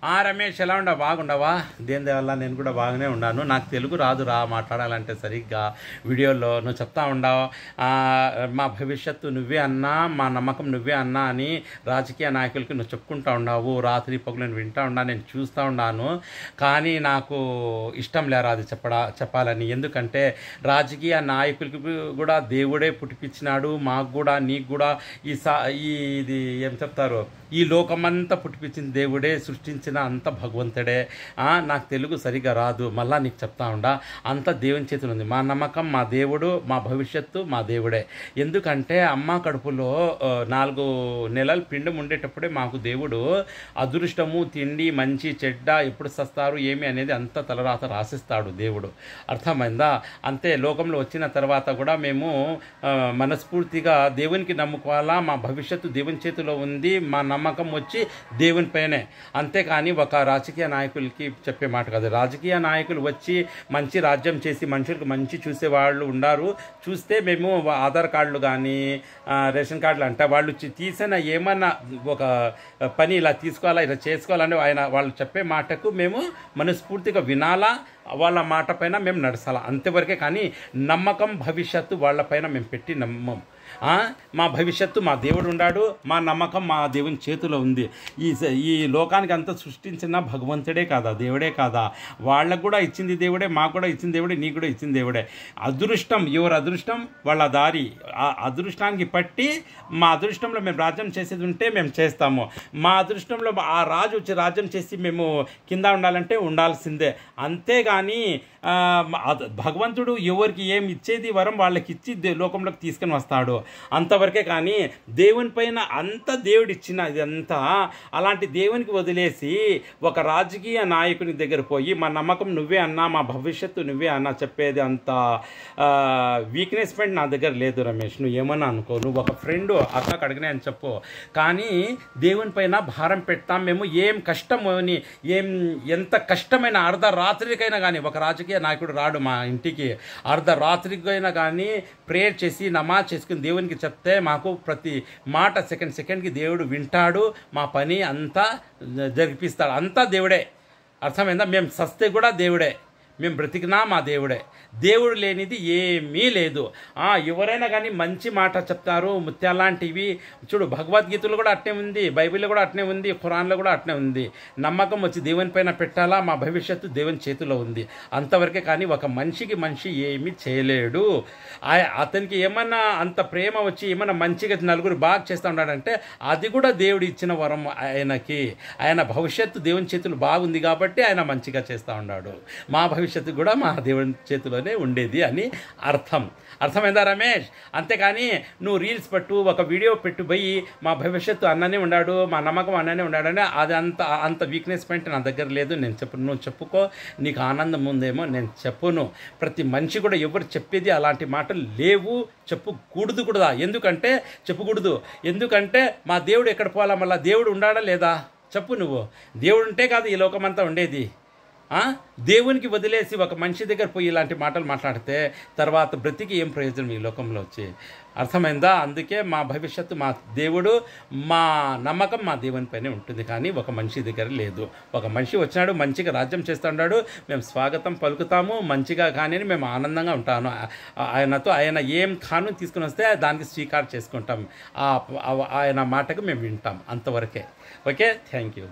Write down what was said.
రమేష్ ఎలా ఉండవు? బాగుండవా? దేని వల్ల నేను కూడా బాగానే ఉన్నాను. నాకు తెలుగు రాదు మాట్లాడాలంటే సరిగ్గా. వీడియోలో నువ్వు చెప్తా ఉండవు మా భవిష్యత్తు నువ్వే అన్నా, మా నమ్మకం నువ్వే అన్నా అని రాజకీయ నాయకులకి నువ్వు చెప్పుకుంటా ఉండవు. రాత్రి పగులు నేను వింటా ఉన్నా, నేను చూస్తూ ఉన్నాను. కానీ నాకు ఇష్టం లేరా అది చెప్పాలని. ఎందుకంటే రాజకీయ నాయకులకి కూడా దేవుడే పుట్టిపించినాడు. మాకు కూడా, నీకు కూడా ఇది ఏం చెప్తారు, ఈ లోకమంతా పుట్టిపించిన దేవుడే, సృష్టించిన అంత భగవంతుడే. నాకు తెలుగు సరిగా రాదు, మళ్ళా నీకు చెప్తా ఉండా. అంత దేవుని చేతులు ఉంది. మా నమ్మకం మా దేవుడు, మా భవిష్యత్తు మా దేవుడే. ఎందుకంటే అమ్మ కడుపులో 4 నెలలు పిండం ఉండేటప్పుడే మాకు దేవుడు అదృష్టము, తిండి, మంచి చెడ్డ, ఎప్పుడు సస్తారు ఏమి అనేది అంత తలరాత రాసిస్తాడు దేవుడు. అర్థమైందా? అంతే. లోకంలో వచ్చిన తర్వాత కూడా మేము మనస్ఫూర్తిగా దేవునికి నమ్ముకోవాలా. మా భవిష్యత్తు దేవుని చేతిలో ఉంది. మా నమ్మకం వచ్చి దేవుని పైనే. అంతేకాని ఒక రాజకీయ నాయకులకి చెప్పే మాట కాదు. రాజకీయ నాయకులు వచ్చి మంచి రాజ్యం చేసి మనుషులకు మంచి చూసేవాళ్ళు ఉన్నారు. చూస్తే మేము ఆధార్ కార్డులు కానీ రేషన్ కార్డులు అంటే వాళ్ళు తీసిన ఏమన్నా ఒక పని ఇలా తీసుకోవాలా, ఇలా చేసుకోవాలని వాళ్ళు చెప్పే మాటకు మేము మనస్ఫూర్తిగా వినాలా, వాళ్ళ మాట పైన మేము నడచాలా. అంతవరకే. కానీ నమ్మకం భవిష్యత్తు వాళ్ళపైన మేము పెట్టి నమ్మం. మా భవిష్యత్తు మా దేవుడు ఉన్నాడు, మా నమ్మకం మా దేవుని చేతిలో ఉంది. ఈ లోకానికి అంతా సృష్టించిన భగవంతుడే కాదా, దేవుడే కాదా? వాళ్ళకు కూడా ఇచ్చింది దేవుడే, మాకు కూడా ఇచ్చింది దేవుడే, నీకు కూడా ఇచ్చింది దేవుడే. అదృష్టం, ఎవరు అదృష్టం వాళ్ళ దారి. ఆ అదృష్టానికి పట్టి మా అదృష్టంలో మేము రాజ్యం చేసేది ఉంటే మేము చేస్తాము. మా అదృష్టంలో ఆ రాజు వచ్చి రాజ్యం చేసి మేము కింద ఉండాలంటే ఉండాల్సిందే. అంతేగాని భగవంతుడు ఎవరికి ఏమి ఇచ్చేది వరం వాళ్ళకి ఇచ్చి లోకంలోకి తీసుకొని వస్తాడు, అంతవరకే. కానీ దేవుని పైన అంత దేవుడు ఇచ్చిన ఇదంతా అలాంటి దేవునికి వదిలేసి ఒక రాజకీయ నాయకుని దగ్గర పోయి మా నమ్మకం నువ్వే అన్నా, మా భవిష్యత్తు నువ్వే అన్నా చెప్పేది అంత వీక్నెస్ పాయింట్ నా దగ్గర లేదు రమేష్. నువ్వు ఏమన్నా అనుకో, నువ్వు ఒక ఫ్రెండ్ అక్కడికి అడిగినా అని చెప్పు. కానీ దేవుని పైన భారం పెడతాం మేము. ఏం కష్టం అని, ఎంత కష్టమైన అర్ధరాత్రికైనా కానీ ఒక రాజకీయ నాయకుడు రాడు మా ఇంటికి. అర్ధరాత్రికైనా కానీ ప్రేయర్ చేసి నమాజ్ చేసుకుని దేవునికి చెప్తే మాకు ప్రతి మాట సెకండ్కి దేవుడు వింటాడు. మా పని అంతా జరిపిస్తాడు. అంతా దేవుడే. అర్థమైందా? మేము సస్తే కూడా దేవుడే, మేము బ్రతికినా మా దేవుడే. దేవుడు లేనిది ఏమీ లేదు. ఎవరైనా కానీ మంచి మాట చెప్తారు. ముత్యాలాంటివి చూడు, భగవద్గీతలో కూడా అట్నే ఉంది, బైబిల్లో కూడా అట్నే ఉంది, ఖురాన్లో కూడా అట్నే ఉంది. నమ్మకం వచ్చి దేవుని పైన పెట్టాలా, మా భవిష్యత్తు దేవుని చేతిలో ఉంది, అంతవరకే. కానీ ఒక మనిషి ఏమీ చేయలేడు. అతనికి ఏమన్నా అంత ప్రేమ వచ్చి ఏమన్నా మంచిగా నలుగురు బాగా చేస్తూ ఉన్నాడంటే అది కూడా దేవుడు ఇచ్చిన వరం ఆయనకి. ఆయన భవిష్యత్తు దేవుని చేతులు బాగుంది కాబట్టి ఆయన మంచిగా చేస్తూ ఉన్నాడు. మా భవిష్యత్తు కూడా మా దేవుని చేతిలోనే ఉండేది అని అర్థమైందా రమేష్? అంతేకాని నువ్వు రీల్స్ పెట్టు, ఒక వీడియో పెట్టు పోయి మా భవిష్యత్తు అన్ననే ఉన్నాడు, మా నమ్మకం అన్ననే ఉన్నాడని అది అంత వీక్నెస్ పాయింట్ నా దగ్గర లేదు. నేను చెప్పను, నువ్వు చెప్పుకో, నీకు ఆనందం ఉందేమో. నేను చెప్పును. ప్రతి మనిషి కూడా ఎవరు చెప్పేది అలాంటి మాటలు లేవు, చెప్పకూడదు కూడా. ఎందుకంటే చెప్పకూడదు, ఎందుకంటే మా దేవుడు ఎక్కడ పోవాలా, మళ్ళీ దేవుడు ఉండాడా లేదా చెప్పు నువ్వు. దేవుడు ఉంటే కాదు ఈ లోకమంతా ఉండేది. దేవునికి వదిలేసి ఒక మనిషి దగ్గర పోయి ఇలాంటి మాటలు మాట్లాడితే తర్వాత బ్రతికి ఏం ప్రయోజనం ఈ లోకంలో వచ్చి? అర్థమైందా? అందుకే మా భవిష్యత్తు మా దేవుడు, మా నమ్మకం మా దేవుని పైనే ఉంటుంది. కానీ ఒక మనిషి దగ్గర లేదు. ఒక మనిషి వచ్చినాడు, మంచిగా రాజ్యం చేస్తున్నాడు, మేము స్వాగతం పలుకుతాము. మంచిగా కానీ మేము ఆనందంగా ఉంటాను. ఆయనతో ఆయన ఏం ఖాను తీసుకుని వస్తే దానికి స్వీకారం చేసుకుంటాం. ఆయన మాటకు మేము వింటాం, అంతవరకే. Okay, thank you.